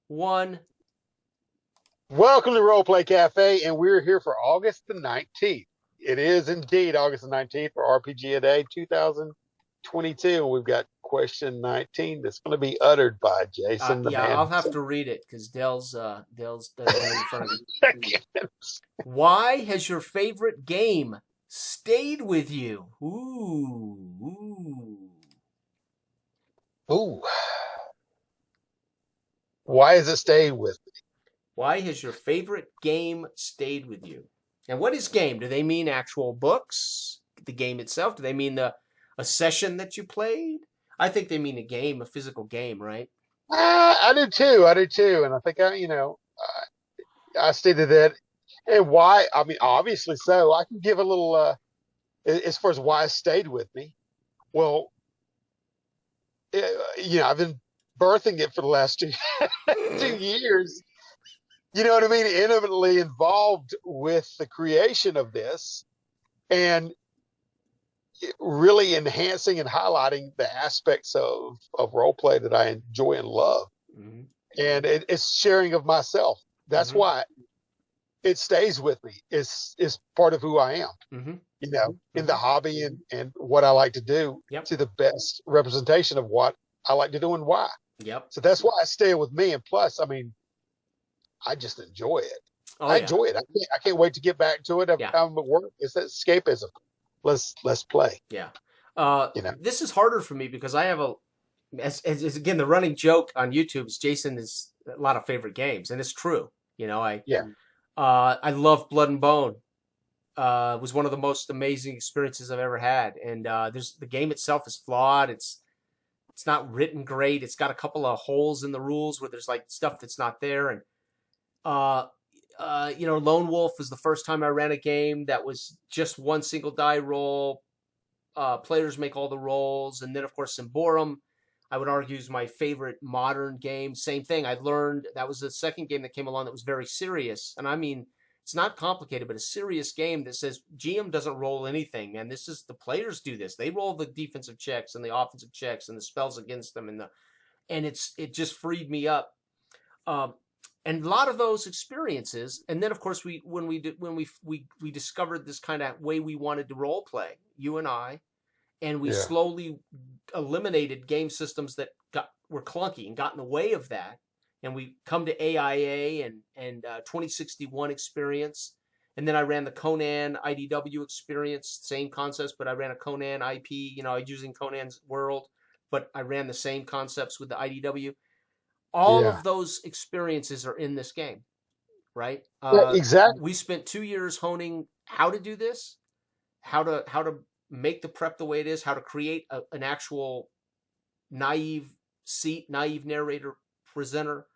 one. Welcome to Roleplay Cafe, and we're here for August the 19th. It is indeed August the 19th for RPG A Day 2022, and we've got question 19 that's going to be uttered by Jason the Yeah, I'll Man. have to read it because Dell's doesn't have it in front of me. Why has your favorite game stayed with you? Ooh. Ooh, why has it stayed with me? Why has your favorite game stayed with you? And what is game? Do they mean actual books? The game itself? Do they mean a session that you played? I think they mean a game, a physical game, right? I do too. I do too, and I think I stated that. And why? I mean, obviously so. I can give a little as far as why it stayed with me. Well, I've been birthing it for the last two 2 years. You know what I mean? Intimately involved with the creation of this and really enhancing and highlighting the aspects of role play that I enjoy and love. Mm-hmm. And it's sharing of myself. That's Mm-hmm. why it stays with me. It's part of who I am, Mm-hmm. in the Mm-hmm. hobby and what I like to do Yep. to the best representation of what I like to do and why. Yep. So that's why I stay with me. And plus, I mean, I just enjoy it. Oh I yeah. enjoy it. I can't wait to get back to it every Yeah. time I'm at work. It's that escapism. Let's play. Yeah. You know. This is harder for me because I have as again, the running joke on YouTube is Jason has a lot of favorite games, and it's true. Yeah. I love Blood and Bone. It was one of the most amazing experiences I've ever had, and there's the game itself is flawed. It's not written great. It's got a couple of holes in the rules where there's like stuff that's not there, and uh, Lone Wolf was the first time I ran a game that was just one single die roll. Players make all the rolls, and then of course Symborum, I would argue, is my favorite modern game. Same thing. I learned that was the second game that came along that was very serious, and I mean it's not complicated, but a serious game that says GM doesn't roll anything, and this is the players do this. They roll the defensive checks and the offensive checks and the spells against them, and it just freed me up. Um, and a lot of those experiences, and then of course we discovered this kind of way we wanted to role play, you and I, and we Yeah. slowly eliminated game systems that were clunky and got in the way of that. And we come to AIA and 2061 experience, and then I ran the Conan IDW experience, same concepts, but I ran a Conan IP. I was using Conan's world, but I ran the same concepts with the IDW. All Yeah. of those experiences are in this game, right? Yeah. Exactly. We spent 2 years honing how to do this, how to make the prep the way it is, how to create an actual naive seat, naive narrator presenter.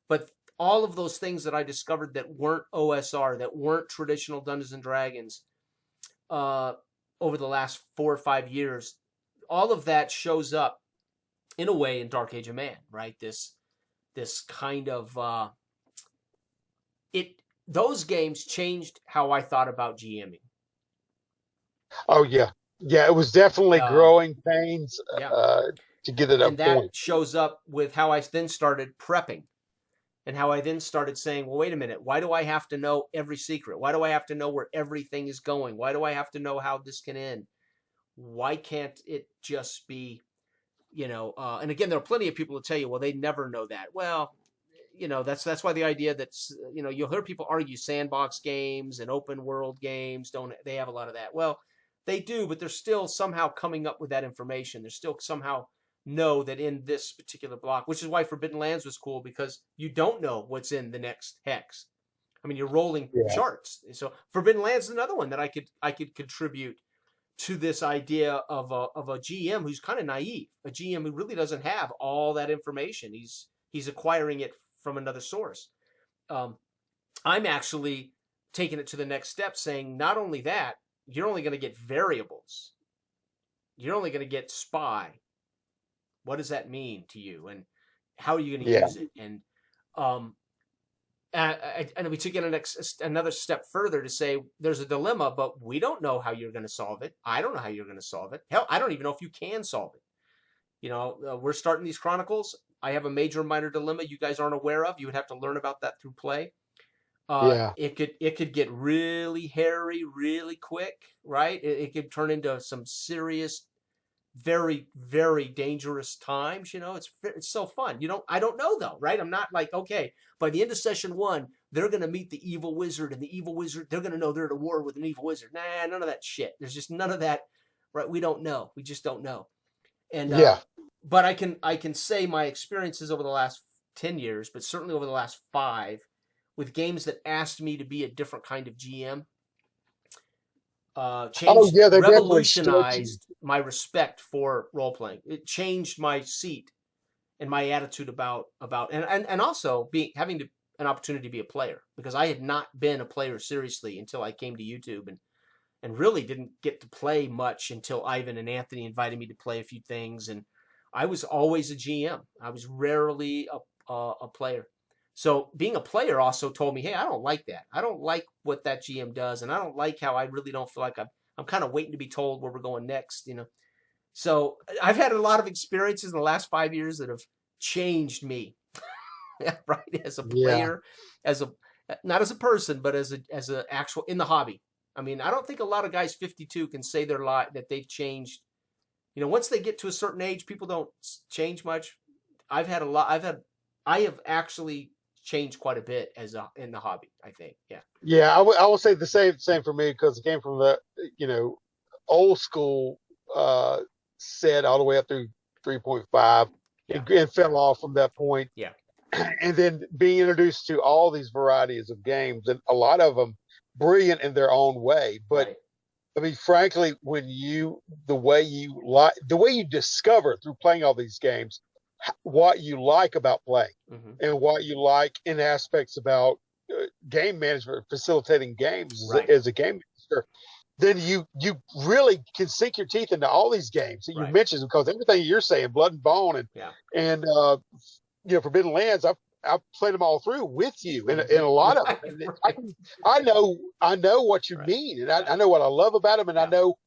But all of those things that I discovered that weren't OSR, that weren't traditional Dungeons and Dragons, uh, over the last 4 or 5 years, all of that shows up in a way in Dark Age of Man, right? This kind of it. Those games changed how I thought about GMing. Oh yeah. Yeah. It was definitely Uh, growing pains yeah, to get it a and that point. shows up with how I then started prepping and how I then started saying, well, wait a minute, why do I have to know every secret? Why do I have to know where everything is going? Why do I have to know how this can end? Why can't it just be, and again, there are plenty of people who tell you, well, they never know that. Well, that's why the idea that, you'll hear people argue sandbox games and open world games they have a lot of that. Well, they do, but they're still somehow coming up with that information. They're still somehow know that in this particular block, which is why Forbidden Lands was cool, because you don't know what's in the next hex. I mean, you're rolling Yeah. charts. So Forbidden Lands is another one that I could contribute to this idea of a GM who's kind of naive, a GM who really doesn't have all that information. He's acquiring it from another source. Um, I'm actually taking it to the next step, saying not only that, you're only going to get variables. You're only going to get spy. What does that mean to you, and how are you going to Yeah. use it? Um, and we took it another step further to say there's a dilemma, but we don't know how you're going to solve it. I don't know how you're going to solve it. Hell, I don't even know if you can solve it. We're starting these chronicles. I have a major and minor dilemma you guys aren't aware of. You would have to learn about that through play. Yeah. It could get really hairy really quick, right? It could turn into some serious, very, very dangerous times. It's so fun. I don't know though, right? I'm not like, okay, by the end of session 1, they're gonna meet the evil wizard, and the evil wizard, they're gonna know they're at a war with an evil wizard. Nah, none of that shit. There's just none of that, right? We don't know. We just don't know. And Yeah. but I can say my experiences over the last 10 years, but certainly over the last 5, with games that asked me to be a different kind of GM, Oh, yeah, they definitely stretch you. revolutionized my respect for role playing. It changed my seat and my attitude about and also having an opportunity to be a player, because I had not been a player seriously until I came to YouTube, and really didn't get to play much until Ivan and Anthony invited me to play a few things, and I was always a GM. I was rarely a player. So being a player also told me, hey, I don't like that. I don't like what that GM does, and I don't like how I really don't feel like I'm kind of waiting to be told where we're going next. So I've had a lot of experiences in the last 5 years that have changed me, right? As a Yeah. player, as a not as a person, but as a actual in the hobby. I mean, I don't think a lot of guys 52 can say that they've changed. Once they get to a certain age, people don't change much. I've had a lot. I have actually changed quite a bit in the hobby, I think. Yeah. Yeah. I will say the same for me, because it came from the, you know, old school set all the way up through 3.5, Yeah. and fell off from that point. Yeah. And then being introduced to all these varieties of games, and a lot of them brilliant in their own way. But Right. I mean, frankly, the way you discover through playing all these games, what you like about playing, Mm-hmm. and what you like in aspects about game management, facilitating games Right. as a game master, then you really can sink your teeth into all these games that you Right. mentioned, because everything you're saying, Blood and Bone, Yeah. and Forbidden Lands, I've played them all through with you in a lot of them. Right. And Right. I know what you Right. mean, and I know what I love about them, and I Yeah. know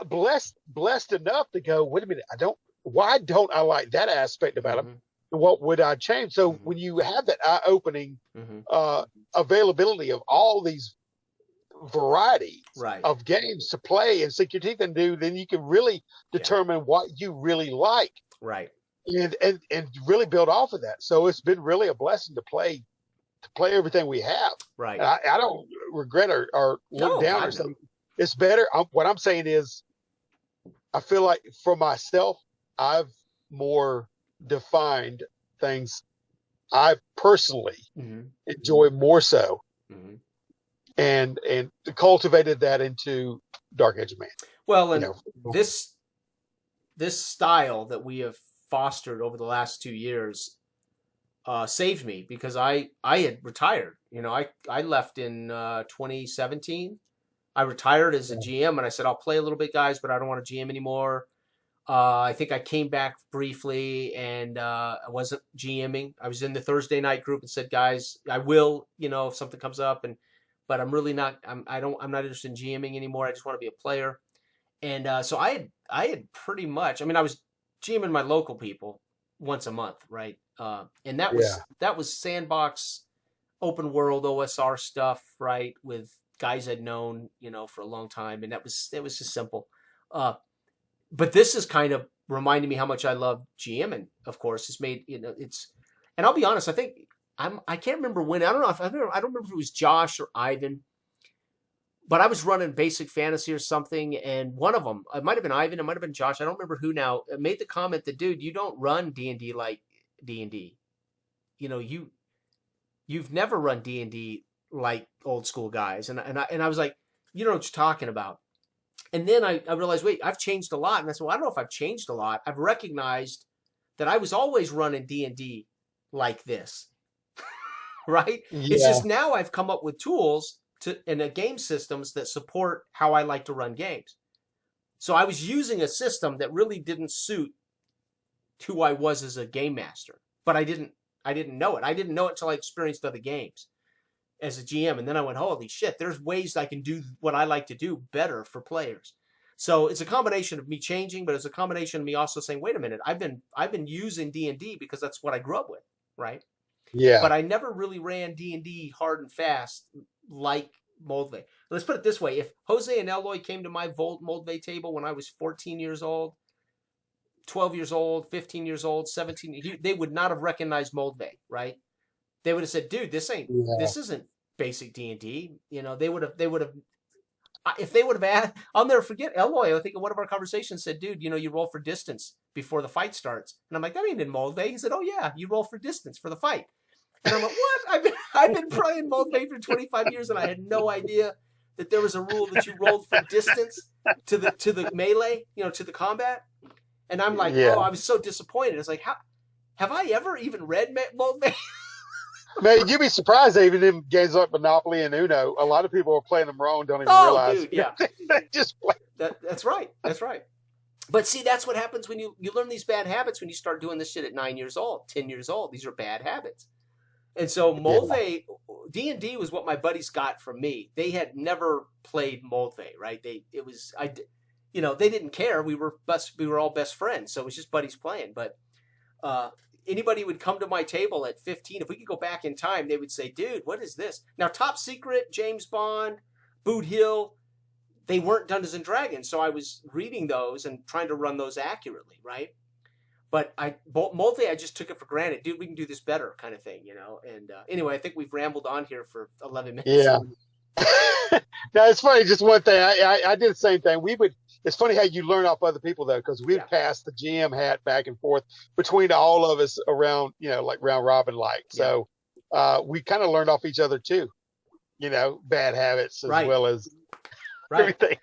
blessed enough to go, wait a minute, why don't I like that aspect about them? Mm-hmm. What would I change? So Mm-hmm. when you have that eye-opening Mm-hmm. availability of all these varieties Right. of games to play and sink your teeth into, then you can really Yeah. determine what you really like, Right. and really build off of that. So it's been really a blessing to play everything we have. Right. And I don't regret or look No, down I or know. something. It's better. What I'm saying is, I feel like for myself, I've more defined things I personally Mm-hmm. enjoy more so, Mm-hmm. and cultivated that into Dark Age of Man. Well, You and know, this style that we have fostered over the last 2 years saved me, because I had retired. I left in 2017. I retired as a GM, and I said, I'll play a little bit, guys, but I don't want to GM anymore. I think I came back briefly, and I wasn't GMing. I was in the Thursday night group and said, guys, I will, if something comes up, but I'm really not. I'm not interested in GMing anymore. I just want to be a player. And so I had pretty much. I mean, I was GMing my local people once a month, right? And that yeah, was sandbox, open world OSR stuff, right? With guys I'd known, for a long time, and it was just simple. But this is kind of reminding me how much I love GMing. Of course, it's made and I'll be honest. I think I can't remember when. I don't know I don't remember if it was Josh or Ivan, but I was running Basic Fantasy or something, and one of them, it might have been Ivan, it might have been Josh, I don't remember who now, made the comment that, dude, you don't run D&D like D&D. You've never run D&D like old school guys, and I was like, you know what you're talking about. And then I realized, wait, I've changed a lot. And I said, well, I don't know if I've changed a lot. I've recognized that I was always running D&D like this, right? It's yeah, just now I've come up with tools and game systems that support how I like to run games. So I was using a system that really didn't suit who I was as a game master, but I didn't know it. I didn't know it until I experienced other games as a GM, and then I went, holy shit, there's ways I can do what I like to do better for players. So it's a combination of me changing, but it's a combination of me also saying, wait a minute, I've been using D&D because that's what I grew up with, right? Yeah. But I never really ran D&D hard and fast like Moldvay. Let's put it this way: if Jose and Eloy came to my Moldvay table when I was 14 years old, 12 years old, 15 years old, 17, they would not have recognized Moldvay, right? They would have said, "Dude, this Yeah. isn't basic D&D." They would have if they would have asked. I'll never forget Eloy. I think in one of our conversations said, "Dude, you roll for distance before the fight starts," and I'm like, "That ain't in Moldvay." He said, "Oh yeah, you roll for distance for the fight." And I'm like, "What? I've been playing Moldvay for 25 years, and I had no idea that there was a rule that you rolled for distance to the melee, to the combat." And I'm like, Yeah. "Oh, I was so disappointed." It's like, how have I ever even read Moldvay? Man, you'd be surprised that even in games like Monopoly and Uno, a lot of people are playing them wrong, don't even realize. Dude, yeah. They just play. That's right. That's right. But see, that's what happens when you learn these bad habits when you start doing this shit at 9 years old, 10 years old. These are bad habits. And so Moldvay, D&D was what my buddies got from me. They had never played Moldvay, right? They didn't care. We were all best friends, so it was just buddies playing. But anybody would come to my table at 15. If we could go back in time, they would say, "Dude, what is this?" Now, Top Secret, James Bond, Boot Hill, they weren't Dungeons and Dragons, so I was reading those and trying to run those accurately, right? But Moldvay, I just took it for granted. Dude, we can do this better, kind of thing, And anyway, I think we've rambled on here for 11 minutes. Yeah. No, it's funny. Just one thing. I did the same thing. It's funny how you learn off other people though, because we've passed the GM hat back and forth between all of us around, like round robin like. So we kind of learned off each other too, bad habits as well as everything.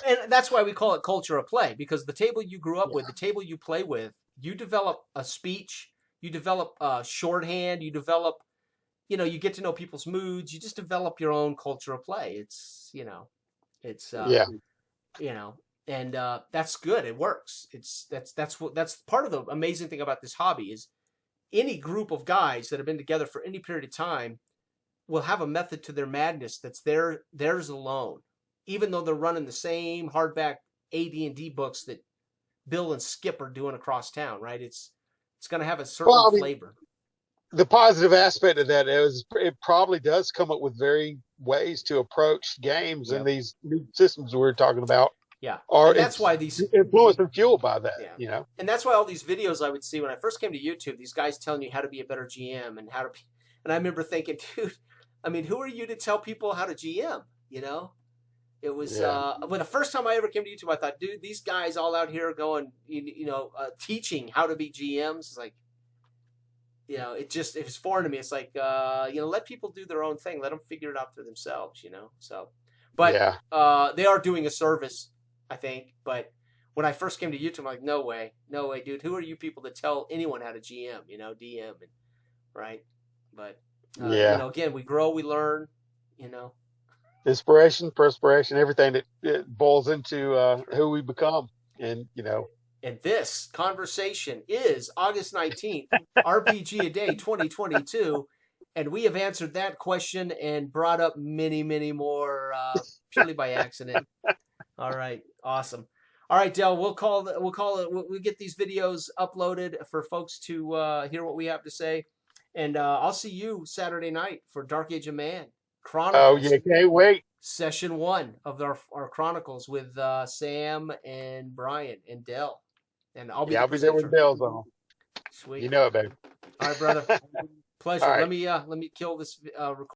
And that's why we call it culture of play, because the table you grew up with, the table you play with, you develop a speech, you develop shorthand, you develop, you get to know people's moods. You just develop your own culture of play. It's, and that's good. It works. That's part of the amazing thing about this hobby is any group of guys that have been together for any period of time will have a method to their madness that's theirs alone, even though they're running the same hardback AD&D books that Bill and Skip are doing across town, right? It's going to have a certain flavor. The positive aspect of that is it probably does come up with varying ways to approach games and these new systems we're talking about. Yeah. Or that's why these influenced and fueled by that, And that's why all these videos I would see when I first came to YouTube, these guys telling you how to be a better GM and how to be, and I remember thinking, dude, I mean, who are you to tell people how to GM? It was when the first time I ever came to YouTube, I thought, dude, these guys all out here going, teaching how to be GMs. It's like, it was foreign to me. It's like, let people do their own thing. Let them figure it out for themselves, So, but they are doing a service, I think. But when I first came to YouTube, I'm like, no way, dude. Who are you people to tell anyone how to GM, DM, and right? But again, we grow, we learn, Inspiration, perspiration, everything that it boils into who we become, and And this conversation is August 19th, RPG A Day 2022. And we have answered that question and brought up many, many more purely by accident. All right. Awesome. All right, Del, we'll get these videos uploaded for folks to hear what we have to say. And I'll see you Saturday night for Dark Age of Man Chronicles. Oh, yeah, can't wait. Session 1 of our Chronicles with Sam and Brian and Del. And I'll be there with bells on. Sweet. You know it, baby. All right, brother. Pleasure. All right. Let me kill this recording.